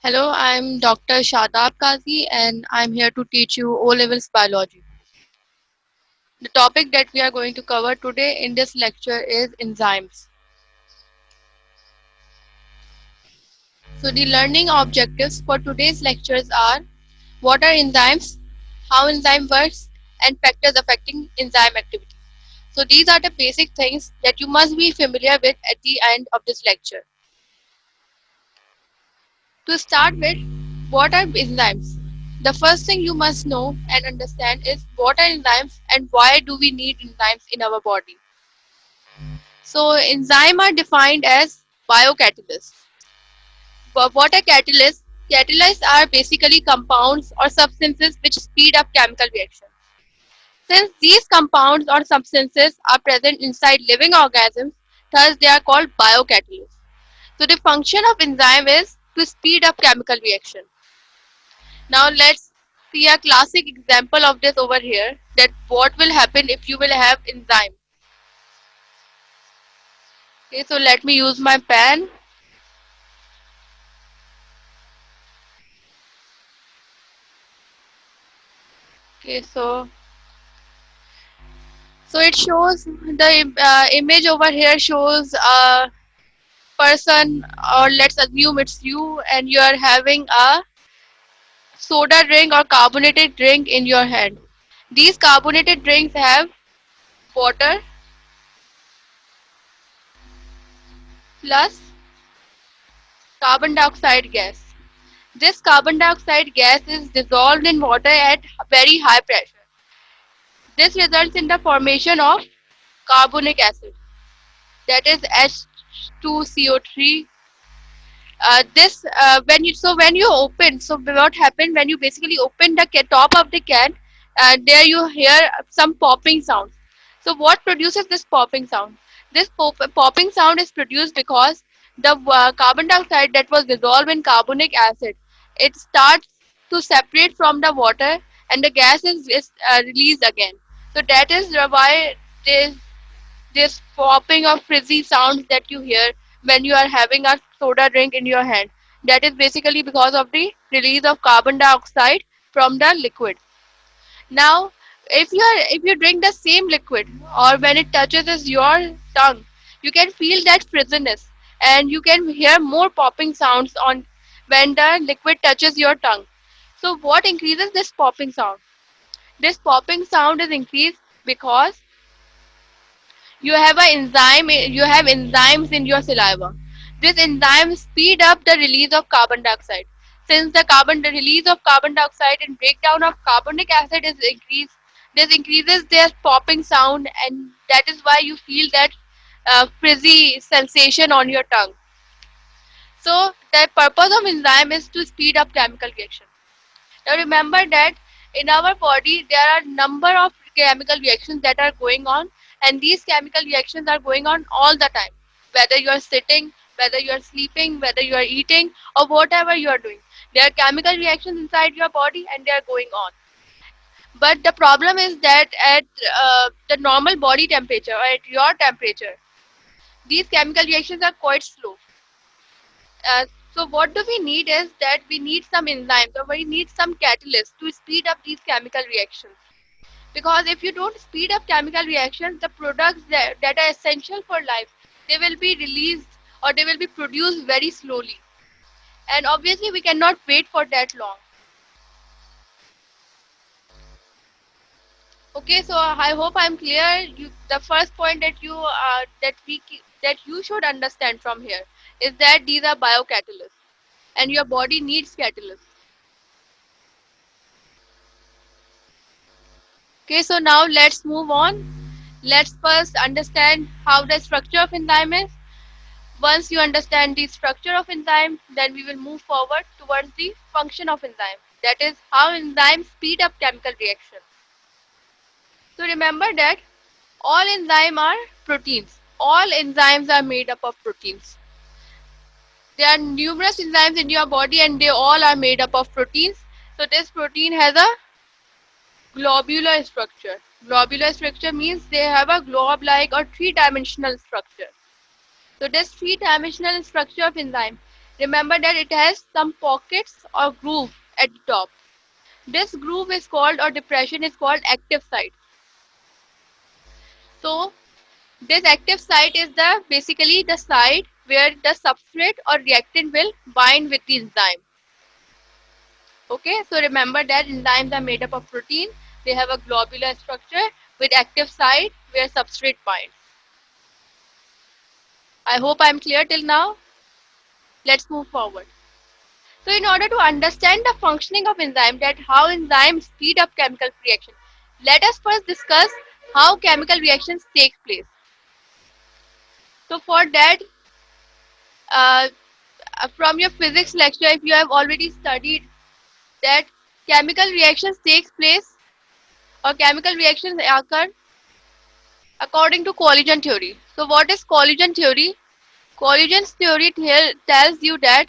Hello, I'm Dr. Shadab Kazi and I'm here to teach you O levels biology. The topic that we are going to cover today in this lecture is enzymes. So, the learning objectives for today's lectures are what are enzymes, how enzyme works, and factors affecting enzyme activity. So, these are the basic things that you must be familiar with at the end of this lecture. To start with, what are enzymes? The first thing you must know and understand is what are enzymes and why do we need enzymes in our body. So, enzymes are defined as biocatalysts. But what are catalysts? Catalysts are basically compounds or substances which speed up chemical reactions. Since these compounds or substances are present inside living organisms, thus they are called biocatalysts. So, the function of enzyme is to speed up chemical reaction. Now let's see a classic example of this over here, that what will happen if you will have enzyme. Okay, so let me use my pen. Okay, so it shows the image over here shows a person, or let's assume it's you, and you are having a soda drink or carbonated drink in your hand. These carbonated drinks have water plus carbon dioxide gas. This carbon dioxide gas is dissolved in water at very high pressure. This results in the formation of carbonic acid, that is H2CO3. This when you so when you open, so what happened when you basically open the top of the can, there you hear some popping sound. So what produces this popping sound? This popping sound is produced because the carbon dioxide that was dissolved in carbonic acid, it starts to separate from the water, and the gas is released again. So that is why this popping of frizzy sounds that you hear when you are having a soda drink in your hand. That is basically because of the release of carbon dioxide from the liquid. Now, if you drink the same liquid, or when it touches your tongue, you can feel that frizziness, and you can hear more popping sounds on when the liquid touches your tongue. So what increases this popping sound? This popping sound is increased because you have enzymes in your saliva. This enzyme speed up the release of carbon dioxide. Since the release of carbon dioxide and breakdown of carbonic acid is increased, this increases their popping sound, and that is why you feel that frizzy sensation on your tongue. So the purpose of enzyme is to speed up chemical reaction. Now remember that in our body there are number of chemical reactions that are going on, and these chemical reactions are going on all the time. Whether you are sitting, whether you are sleeping, whether you are eating, or whatever you are doing, there are chemical reactions inside your body and they are going on. But the problem is that at the normal body temperature or at your temperature, these chemical reactions are quite slow. Uh, so what do we need is that we need some enzymes, or we need some catalysts to speed up these chemical reactions. Because if you don't speed up chemical reactions, the products that are essential for life, they will be released or they will be produced very slowly. And obviously we cannot wait for that long. Okay, so I hope I'm clear. The first point that that you should understand from here is that these are biocatalysts, and your body needs catalysts. Okay, so now let's move on. Let's first understand how the structure of enzyme is. Once you understand the structure of enzyme, then we will move forward towards the function of enzyme. That is how enzymes speed up chemical reactions. So remember that all enzymes are proteins. All enzymes are made up of proteins. There are numerous enzymes in your body and they all are made up of proteins. So this protein has a globular structure. Globular structure means they have a globe-like or three-dimensional structure. So this three-dimensional structure of enzyme, Remember that it has some pockets or groove at the top. This groove is called, or depression is called, active site. So this active site is the basically the site where the substrate or reactant will bind with the enzyme. Okay, so remember that enzymes are made up of protein. They have a globular structure with active site where substrate binds. I hope I'm clear till now. Let's move forward. So in order to understand the functioning of enzyme, that how enzymes speed up chemical reaction, let us first discuss how chemical reactions take place. So for that, uh, from your physics lecture, if you have already studied that chemical reactions takes place or chemical reactions occur according to collision theory. So what is collision theory? Collision theory tells you that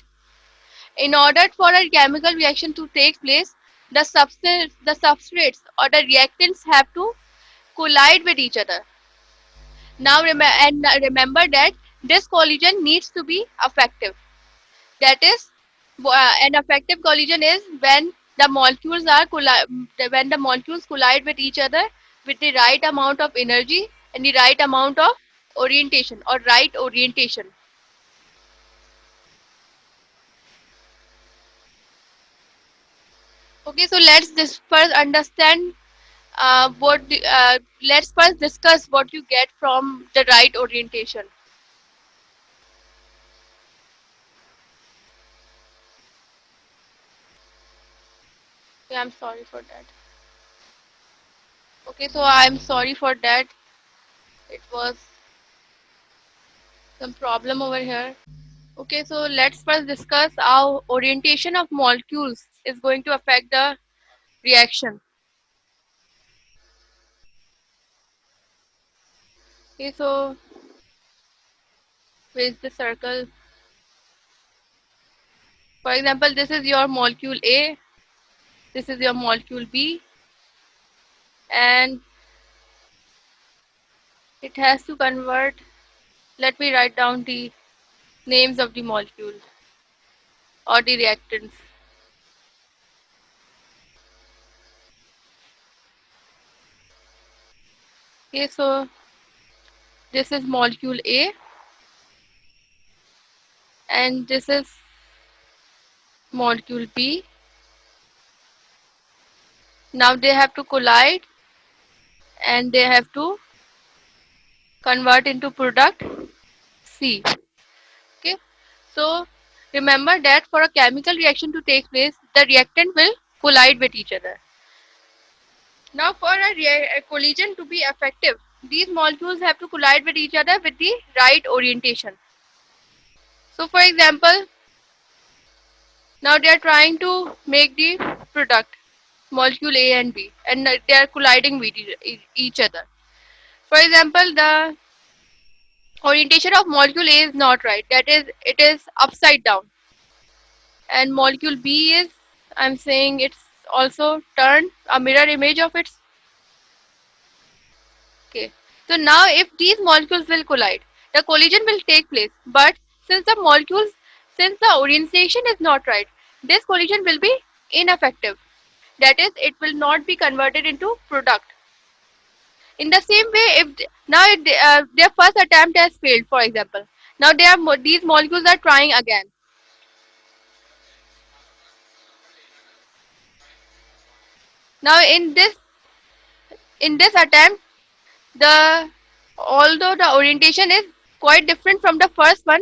in order for a chemical reaction to take place, the substrates or the reactants have to collide with each other. Now remember that this collision needs to be effective. That is, an effective collision is when when the molecules collide with each other with the right amount of energy and the right amount of orientation or right orientation. Okay, so first understand let's first discuss what you get from the right orientation. Okay, I'm sorry for that. Okay, so I'm sorry for that. It was some problem over here. Okay, so let's first discuss how orientation of molecules is going to affect the reaction. Okay, so with the circle, for example, this is your molecule A, this is your molecule B, and it has to convert. Let me write down the names of the molecules or the reactants. Okay, so this is molecule A, and this is molecule B. Now they have to collide and they have to convert into product C. Okay, so remember that for a chemical reaction to take place, the reactant will collide with each other. Now, for a collision to be effective, these molecules have to collide with each other with the right orientation. So, for example, now they are trying to make the product molecule A and B, and they are colliding with each other. For example, the orientation of molecule A is not right. That is, it is upside down, and molecule B is, I'm saying, it's also turned a mirror image of its. Okay. So now if these molecules will collide, the collision will take place. But since the molecules, since the orientation is not right, this collision will be ineffective. That is, it will not be converted into product. In the same way, if now their first attempt has failed, for example, now these molecules are trying again. Now in this attempt, the although the orientation is quite different from the first one,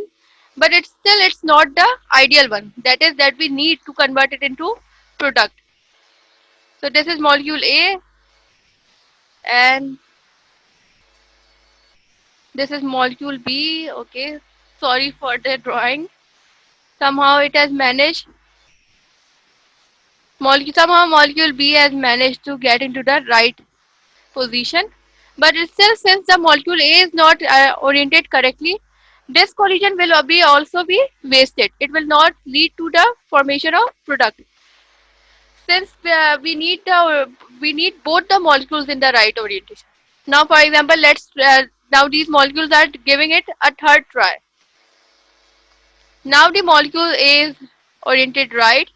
but it's not the ideal one, that is that we need to convert it into product. So this is molecule A, and this is molecule B. Okay, sorry for the drawing. Somehow it has managed, molecule B has managed to get into the right position, but it's still, since the molecule A is not oriented correctly, this collision will be also be wasted. It will not lead to the formation of product, since we need both the molecules in the right orientation. Now, for example, let's now these molecules are giving it a third try. Now the molecule A is oriented right,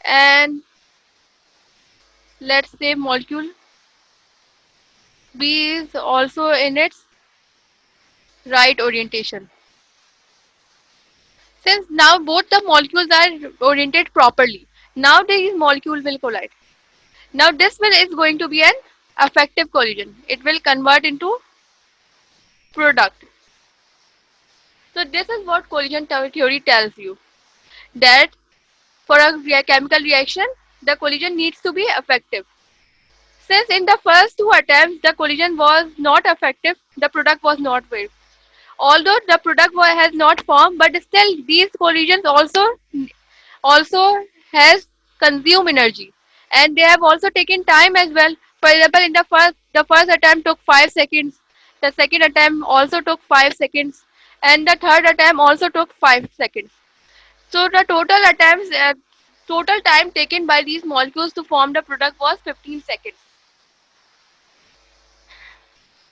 and let's say molecule B is also in its right orientation. Since now both the molecules are oriented properly, now these molecules will collide. Now this will is going to be an affective collision. It will convert into product. So this is what collision theory tells you, that for a chemical reaction, the collision needs to be effective. Since in the first two attempts the collision was not effective, the product was not made. Although the product has not formed, but still these collisions also has consumed energy, and they have also taken time as well. For example, in the first attempt took 5 seconds, the second attempt also took 5 seconds, and the third attempt also took 5 seconds. So the total time taken by these molecules to form the product was 15 seconds.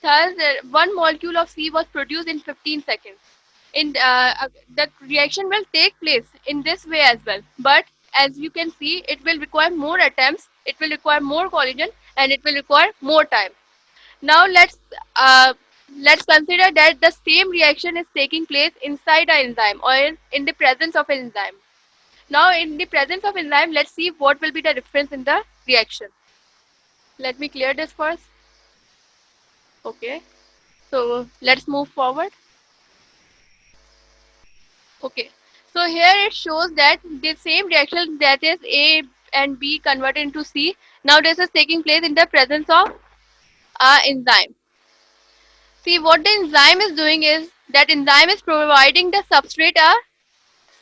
Thus, one molecule of C was produced in 15 seconds. The reaction will take place in this way as well. But as you can see, it will require more attempts, it will require more collision, and it will require more time. Now let's consider that the same reaction is taking place inside an enzyme or in the presence of an enzyme. Now, in the presence of enzyme, let's see what will be the difference in the reaction. Let me clear this first. Okay. So let's move forward. Okay. So here it shows that the same reaction, that is A and B converted into C. Now this is taking place in the presence of a enzyme. See, what the enzyme is doing is that enzyme is providing the substrate a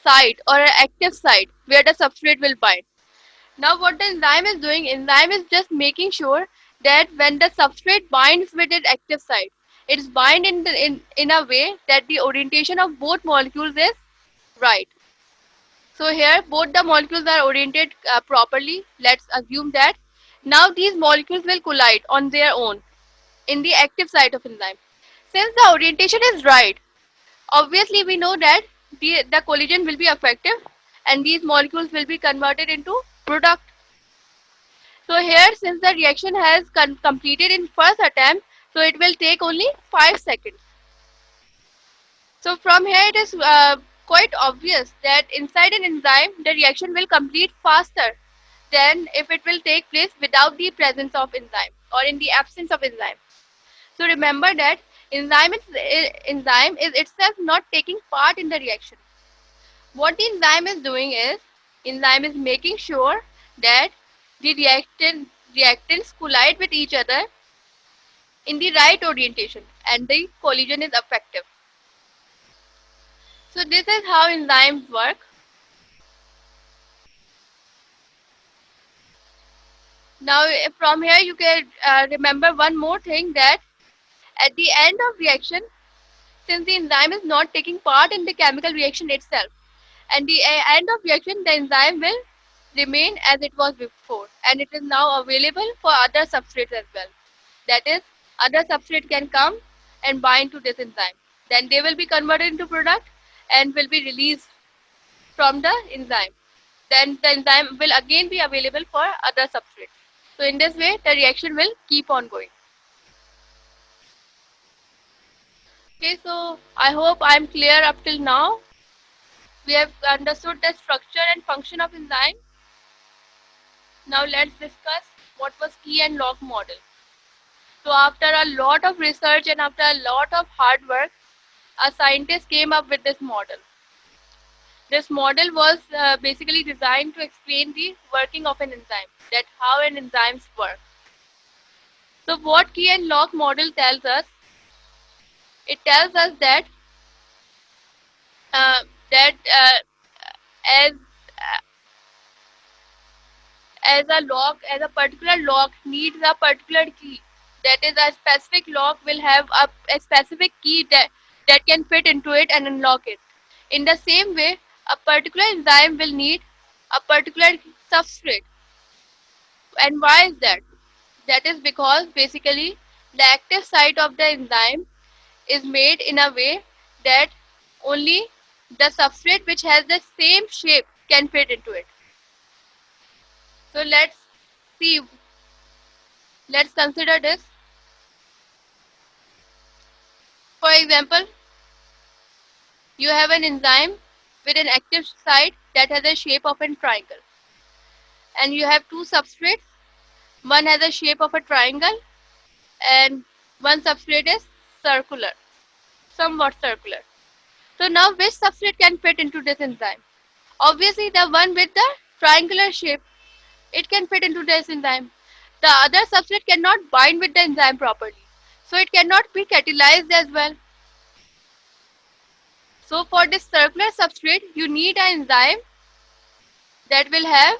site or an active site where the substrate will bind. Now what the enzyme is doing, enzyme is just making sure that when the substrate binds with its active site, it's bind in a way that the orientation of both molecules is right. So here both the molecules are oriented properly. Let's assume that. Now these molecules will collide on their own in the active site of enzyme. Since the orientation is right, obviously we know that the collision will be effective and these molecules will be converted into product. So here, since the reaction has completed in first attempt, so it will take only 5 seconds. So from here it is quite obvious that inside an enzyme the reaction will complete faster than if it will take place without the presence of enzyme or in the absence of enzyme. So remember that enzyme is itself not taking part in the reaction. What the enzyme is doing is, enzyme is making sure that the reactants collide with each other in the right orientation and the collision is effective. So this is how enzymes work. Now from here you can remember one more thing, that at the end of reaction, since the enzyme is not taking part in the chemical reaction itself, and the end of reaction the enzyme will remain as it was before, and it is now available for other substrates as well. That is, other substrate can come and bind to this enzyme. Then they will be converted into product and will be released from the enzyme. Then the enzyme will again be available for other substrates. So in this way, the reaction will keep on going. Okay, so I hope I am clear up till now. We have understood the structure and function of enzyme. Now let's discuss what was key and log model. So after a lot of research and after a lot of hard work, a scientist came up with this model. This model was basically designed to explain the working of an enzyme, that how an enzymes work. So what key and log model tells us? It tells us that uh, that as as a particular log needs a particular key. That is, a specific log will have a specific key that can fit into it and unlock it. In the same way, a particular enzyme will need a particular substrate. And why is that? That is because basically the active site of the enzyme is made in a way that only the substrate which has the same shape can fit into it. So see, let's consider this. For example, you have an enzyme with an active site that has a shape of a triangle, and you have two substrates. One has a shape of a triangle, and one substrate is circular, somewhat circular. So now which substrate can fit into this enzyme? Obviously the one with the triangular shape, it can fit into this enzyme. The other substrate cannot bind with the enzyme properly, so it cannot be catalyzed as well. So for this circular substrate, you need an enzyme that will have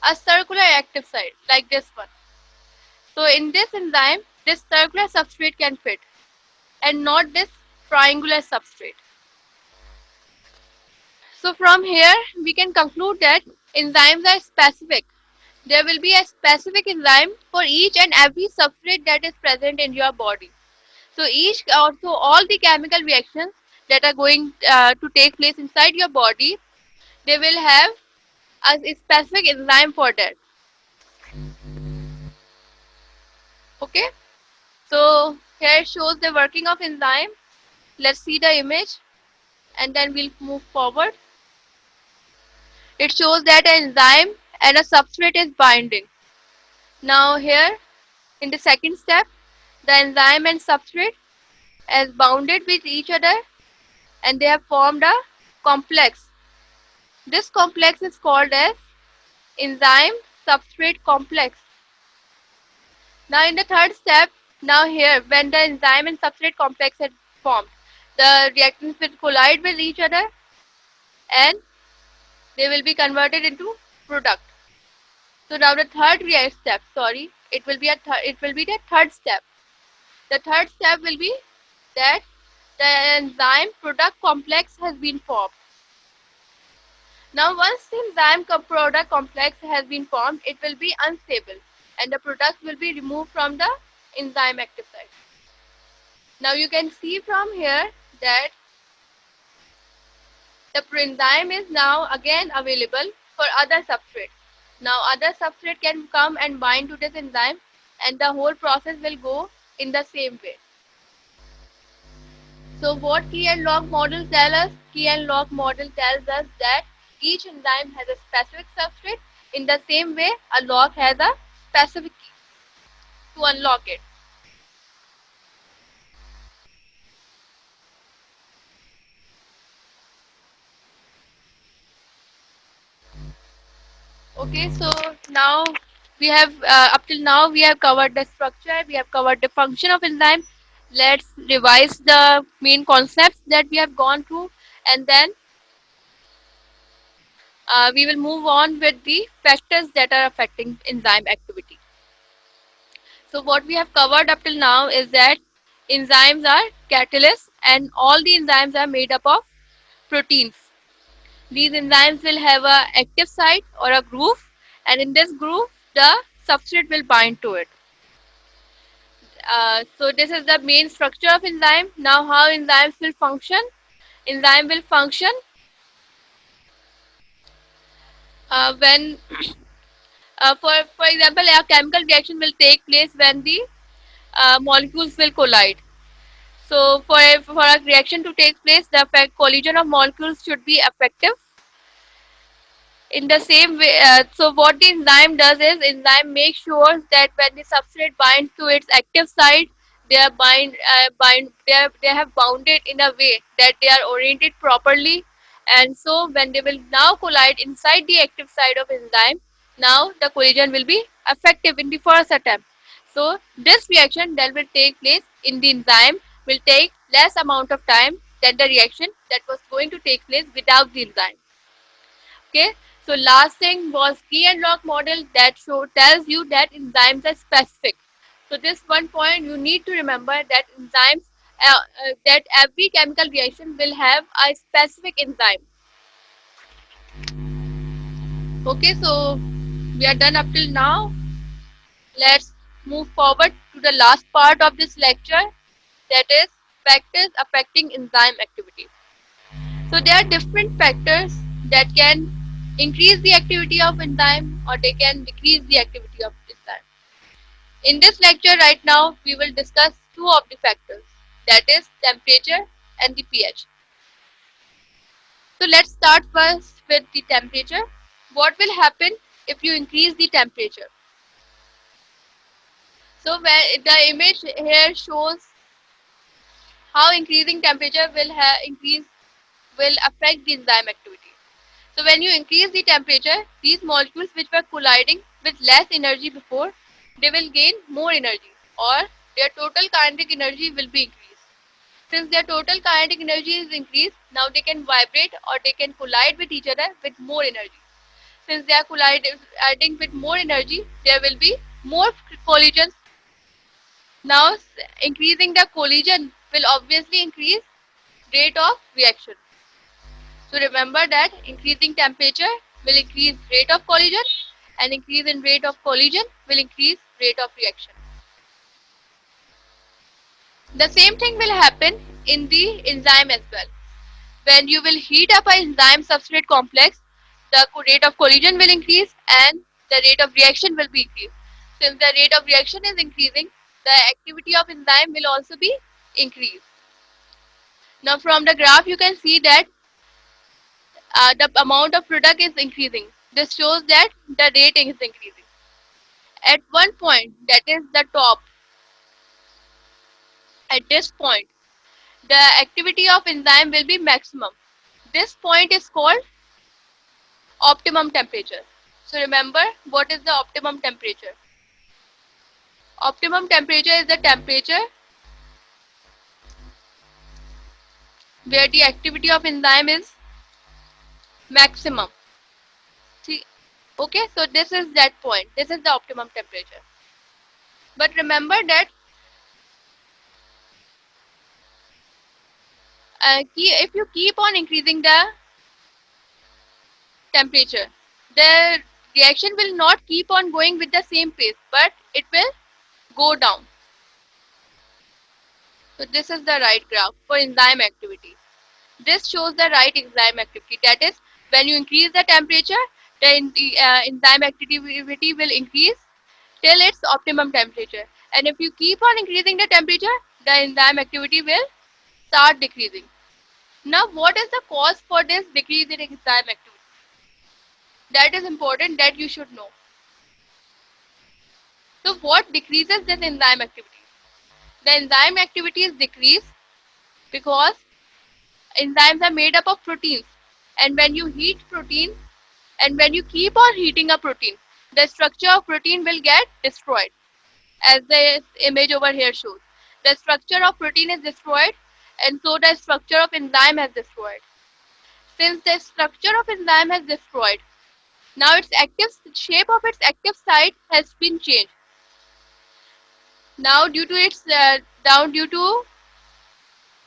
a circular active site like this one. So in this enzyme, this circular substrate can fit and not this triangular substrate. So from here, we can conclude that enzymes are specific. There will be a specific enzyme for each and every substrate that is present in your body. So all the chemical reactions that are going to take place inside your body, they will have a specific enzyme for that. Okay. So here shows the working of enzyme. Let's see the image and then we'll move forward. It shows that an enzyme and a substrate is binding. Now here in the second step, the enzyme and substrate is bounded with each other and they have formed a complex. This complex is called as enzyme substrate complex. Now in the third step, now here when the enzyme and substrate complex is formed, the reactants will collide with each other and they will be converted into product. So now the third step, it will be the third step. The third step will be that the enzyme product complex has been formed. Now once the enzyme product complex has been formed, it will be unstable and the product will be removed from the enzyme active site. Now you can see from here that the enzyme is now again available for other substrates. Now other substrate can come and bind to this enzyme and the whole process will go in the same way. So what key and log model tell us? Key and log model tells us that each enzyme has a specific substrate. In the same way, a log has a specific key to unlock it. Okay, so now we have up till now we have covered the structure, we have covered the function of enzyme. Let's revise the main concepts that we have gone through, and then we will move on with the factors that are affecting enzyme activity. So what we have covered up till now is that enzymes are catalysts and all the enzymes are made up of proteins. These enzymes will have a active site or a groove, and in this groove the substrate will bind to it. So this is the main structure of enzyme. Now how enzymes will function? Enzyme will function when for example a chemical reaction will take place when the molecules will collide. So for a reaction to take place, the collision of molecules should be effective. In the same way, so what the enzyme does is enzyme makes sure that when the substrate binds to its active site, they have bounded in a way that they are oriented properly, and so when they will now collide inside the active site of enzyme, now the collision will be effective in the first attempt. So this reaction that will take place in the enzyme will take less amount of time than the reaction that was going to take place without the enzyme. Okay, so last thing was key and log model that tells you that enzymes are specific. So this one point you need to remember that enzymes that every chemical reaction will have a specific enzyme. Okay, so we are done up till now. Let's move forward to the last part of this lecture, that is factors affecting enzyme activity. So there are different factors that can increase the activity of enzyme or they can decrease the activity of enzyme. In this lecture right now, we will discuss two of the factors, that is temperature and the pH. So let's start first with the temperature. What will happen if you increase the temperature? So where the image here shows how increasing temperature will affect the enzyme activity. So when you increase the temperature, these molecules which were colliding with less energy before, they will gain more energy or their total kinetic energy will be increased. Since their total kinetic energy is increased, now they can vibrate or they can collide with each other with more energy. Since they are colliding with more energy, there will be more collisions. Now increasing the collision will obviously increase rate of reaction. So remember that increasing temperature will increase rate of collision and increase in rate of collision will increase rate of reaction. The same thing will happen in the enzyme as well. When you will heat up an enzyme substrate complex, the rate of collision will increase and the rate of reaction will be increased. Since the rate of reaction is increasing, the activity of enzyme will also be increased. Now from the graph you can see that the amount of product is increasing. This shows that the rate is increasing. At one point, that is the top, at this point, the activity of enzyme will be maximum. This point is called optimum temperature. So remember what is the optimum temperature. Optimum temperature is the temperature where the activity of enzyme is maximum. See, okay, so this is that point. This is the optimum temperature. But remember that if you keep on increasing the temperature, the reaction will not keep on going with the same pace, but it will go down. So this is the right graph for enzyme activity. This shows the right enzyme activity. That is, when you increase the temperature, the enzyme activity will increase till its optimum temperature. And if you keep on increasing the temperature, the enzyme activity will start decreasing. Now, what is the cause for this decrease in enzyme activity? That is important that you should know. So, what decreases this enzyme activity? The enzyme activity is decreased because enzymes are made up of proteins. And when you heat protein and when you keep on heating a protein, the structure of protein will get destroyed, as the image over here shows. The structure of protein is destroyed and so the structure of enzyme has destroyed. Since the structure of enzyme has destroyed, now its active shape of its active site has been changed. Now due to its due to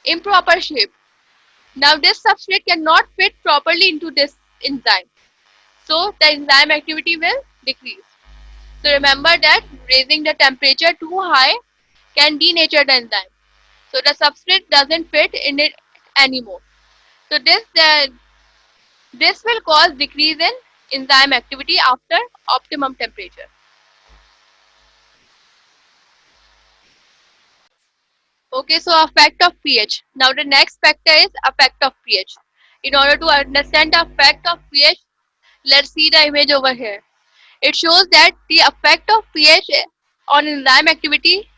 improper shape. Now this substrate cannot fit properly into this enzyme. So the enzyme activity will decrease. So remember that raising the temperature too high can denature the enzyme. So the substrate doesn't fit in it anymore. So this will cause decrease in enzyme activity after optimum temperature. Okay, so effect of pH. Now the next factor is effect of pH. In order to understand the effect of pH, let's see the image over here. It shows that the effect of pH on enzyme activity,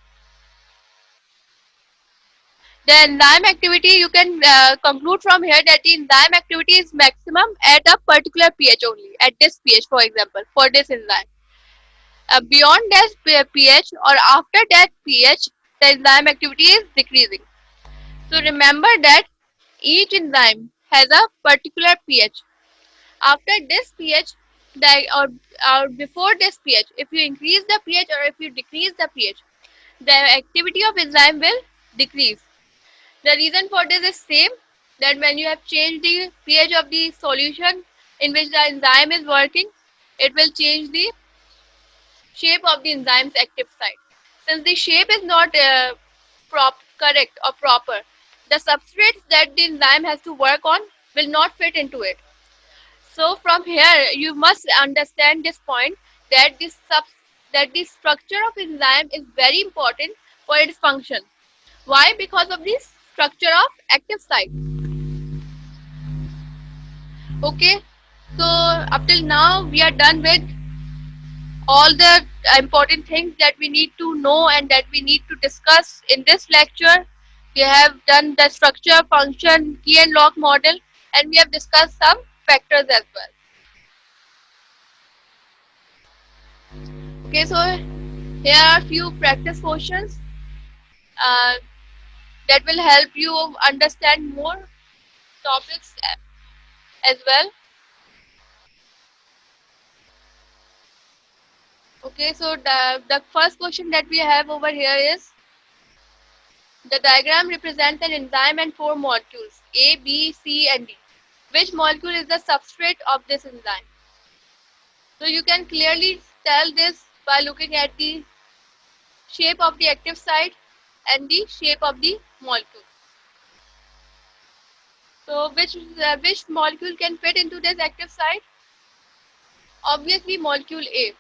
the enzyme activity you can conclude from here that the enzyme activity is maximum at a particular pH only, at this pH for example, for this enzyme. Beyond this pH or after that pH, the enzyme activity is decreasing. So remember that each enzyme has a particular pH. After this pH, or before this pH, if you increase the pH or if you decrease the pH, the activity of enzyme will decrease. The reason for this is same, that when you have changed the pH of the solution in which the enzyme is working, it will change the shape of the enzyme's active site. Since the shape is not correct or proper, the substrates that the enzyme has to work on will not fit into it. So from here you must understand this point, that that the structure of enzyme is very important for its function. Why? Because of the structure of active site. Okay, so up till now we are done with all the important things that we need to know and that we need to discuss in this lecture. We have done the structure, function, key and lock model, and we have discussed some factors as well. Okay, so here are few practice questions uh, that will help you understand more topics as well. Okay, so the first question that we have over here is, the diagram represents an enzyme and four molecules A, B, C, and D. Which molecule is the substrate of this enzyme? So you can clearly tell this by looking at the shape of the active site and the shape of the molecule. So which molecule can fit into this active site? Obviously molecule A.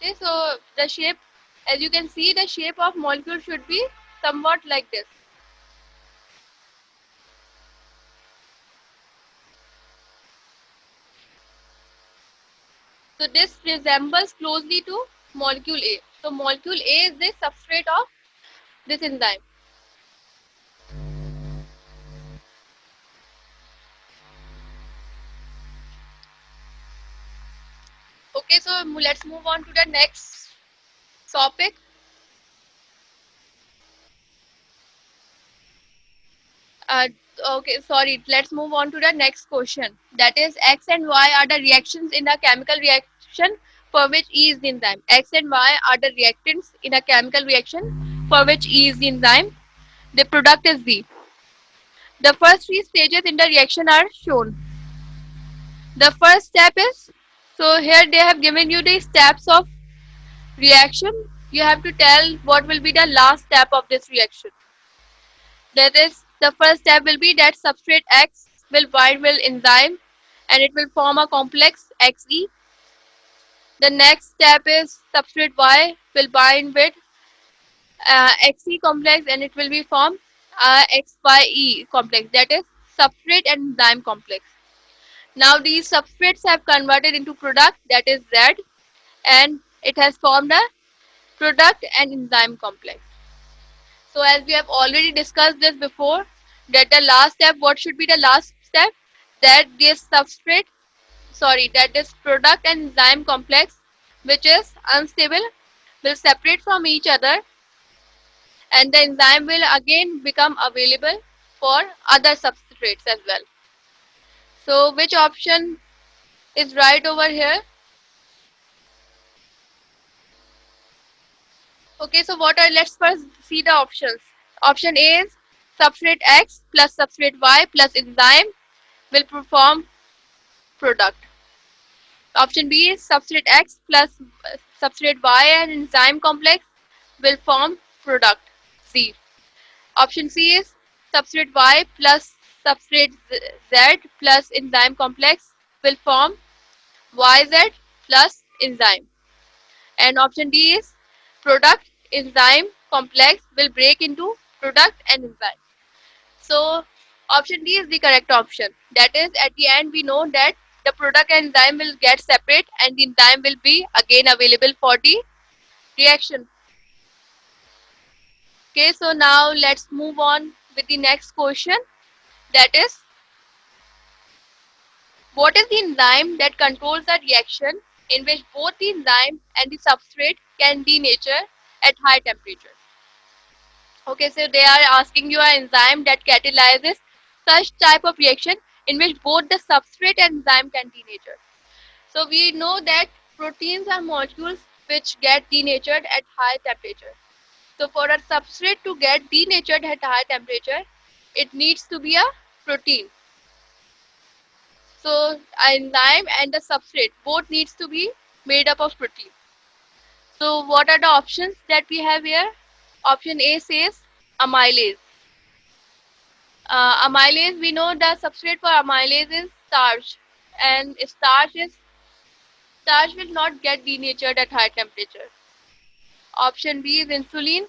Okay, so the shape, as you can see, the shape of molecule should be somewhat like this. So this resembles closely to molecule A. So molecule A is the substrate of this enzyme. Okay, so let's move on to the next topic. Uh, okay, sorry. Let's move on to the next question. That is, X and Y are the reactions in a chemical reaction for which E is the enzyme. X and Y are the reactants in a chemical reaction for which E is the enzyme. The product is Z. The first three stages in the reaction are shown. The first step is, so here they have given you the steps of reaction. You have to tell what will be the last step of this reaction. That is, the first step will be that substrate X will bind with enzyme and it will form a complex Xe. The next step is substrate Y will bind with Xe complex and it will be formed XYE complex, that is substrate and enzyme complex. Now these substrates have converted into product, that is Z, and it has formed a product and enzyme complex. So as we have already discussed this before, that the last step, what should be the last step? That this substrate, sorry, that this product and enzyme complex, which is unstable, will separate from each other and the enzyme will again become available for other substrates as well. So which option is right over here? Okay, so what are, let's first see the options. Option A is substrate X plus substrate Y plus enzyme will perform product. Option B is substrate X plus substrate Y and enzyme complex will form product C. Option C is substrate Y plus substrate Z plus enzyme complex will form YZ plus enzyme. And option D is product enzyme complex will break into product and enzyme. So option D is the correct option. That is, at the end we know that the product and enzyme will get separate and the enzyme will be again available for the reaction. Okay, so now let's move on with the next question. That is, what is the enzyme that controls the reaction in which both the enzyme and the substrate can denature at high temperature? Okay, so they are asking you an enzyme that catalyzes such type of reaction in which both the substrate and enzyme can denature. So we know that proteins are molecules which get denatured at high temperature. So for a substrate to get denatured at high temperature, it needs to be a protein. So an enzyme and the substrate both needs to be made up of protein. So what are the options that we have here? Option A says amylase. Amylase, we know the substrate for amylase is starch, and starch will not get denatured at high temperature. Option B is insulin.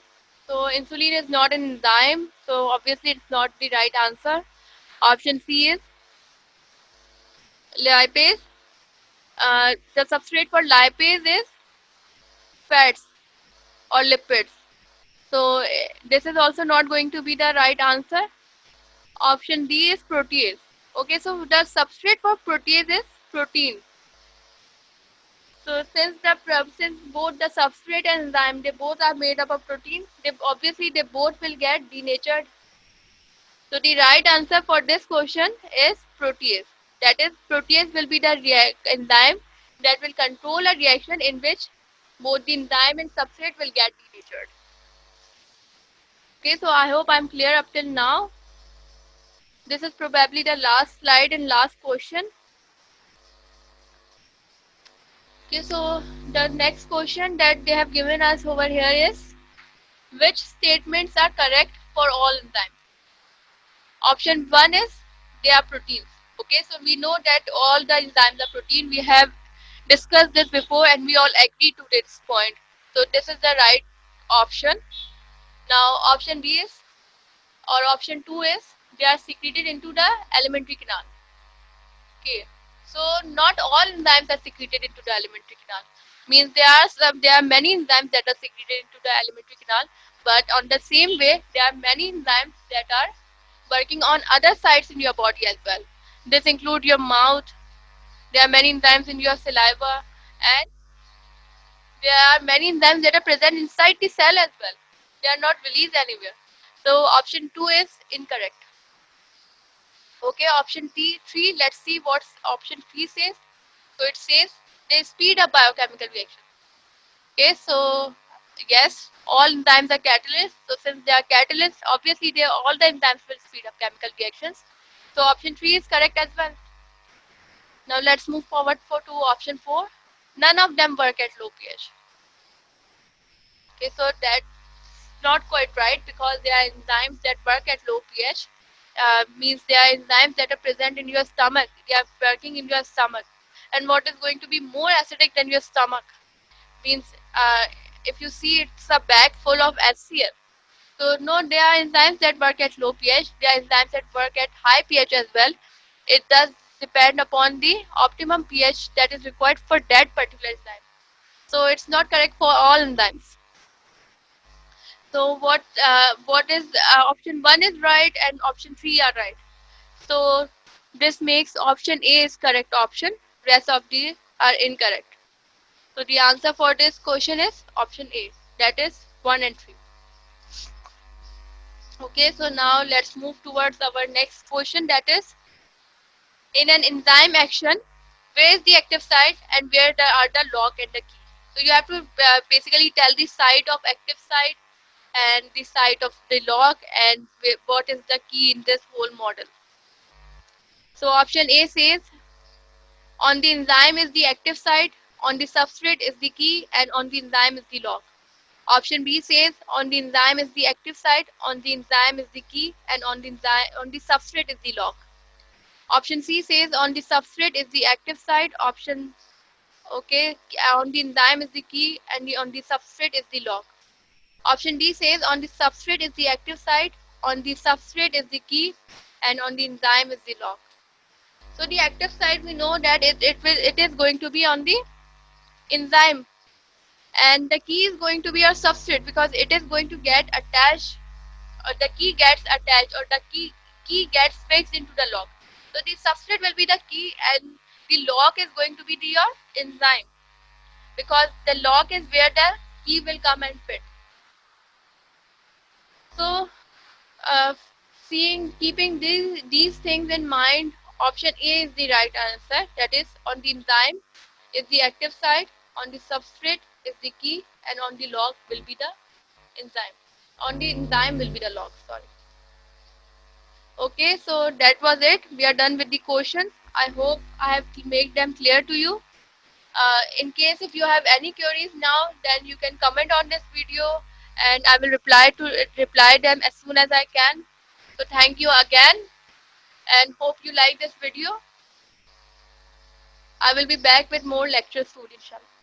So insulin is not an enzyme, so obviously it's not the right answer. Option C is lipase. The substrate for lipase is fats or lipids. So this is also not going to be the right answer. Option D is protease. Okay, so the substrate for protease is protein. So since both the substrate and enzyme they both are made up of protein, they both will get denatured. So the right answer for this question is protease. That is, protease will be the enzyme that will control a reaction in which both the enzyme and substrate will get denatured. Okay, so I hope I'm clear up till now. This is probably the last slide and last question. Okay, so the next question that they have given us over here is, which statements are correct for all enzymes? Option 1 is they are proteins. Okay, so we know that all the enzymes are protein. We have discussed this before and we all agree to this point. So this is the right option. Now option B is, or option 2 is, they are secreted into the alimentary canal. Okay, so not all enzymes are secreted into the alimentary canal. Means there are many enzymes that are secreted into the alimentary canal, but on the same way, there are many enzymes that are working on other sites in your body as well. This include your mouth. There are many enzymes in your saliva, and there are many enzymes that are present inside the cell as well. They are not released anywhere. So option 2 is incorrect. Okay, option three. Let's see what option 3 says. So it says they speed up biochemical reactions. Okay, so yes, all enzymes are catalysts. So since they are catalysts, obviously all the enzymes will speed up chemical reactions. So option 3 is correct as well. Now let's move forward to option 4. None of them work at low pH. Okay, so that's not quite right because there are enzymes that work at low pH. Means there are enzymes that are present in your stomach. They are working in your stomach. And what is going to be more acidic than your stomach? Means if you see it's a bag full of HCl. So no, there are enzymes that work at low pH. There are enzymes that work at high pH as well. It does depend upon the optimum pH that is required for that particular enzyme. So it's not correct for all enzymes. So what is option 1 is right and option 3 are right. So this makes option A is correct option. Rest of the are incorrect. So the answer for this question is option A. That is 1 and 3. Okay, so now let's move towards our next question, that is, in an enzyme action, where is the active site and where are the log and the key? So you have to basically tell the site of active site and the site of the log and what is the key in this whole model. So option A says on the enzyme is the active site, on the substrate is the key, and on the enzyme is the log. Option B says on the enzyme is the active site, on the enzyme is the key, and on the substrate is the log. Option C says on the substrate is the active site. Option okay, on the enzyme is the key, and on the substrate is the log. Option D says on the substrate is the active site, on the substrate is the key, and on the enzyme is the log. So the active site, we know that it is going to be on the enzyme, and the key is going to be your substrate because it is going to get attached, or the key gets attached, or the key gets fixed into the log. So the substrate will be the key and the log is going to be your enzyme because the log is where the key will come and fit. So keeping these things in mind, option A is the right answer. That is, on the enzyme is the active site, on the substrate is the key, and on the log will be the enzyme. On the enzyme will be the log, sorry. Okay, so that was it. We are done with the questions. I hope I have made them clear to you. In case if you have any queries now, then you can comment on this video and I will reply them as soon as I can. So thank you again and hope you like this video. I will be back with more lectures soon inshallah.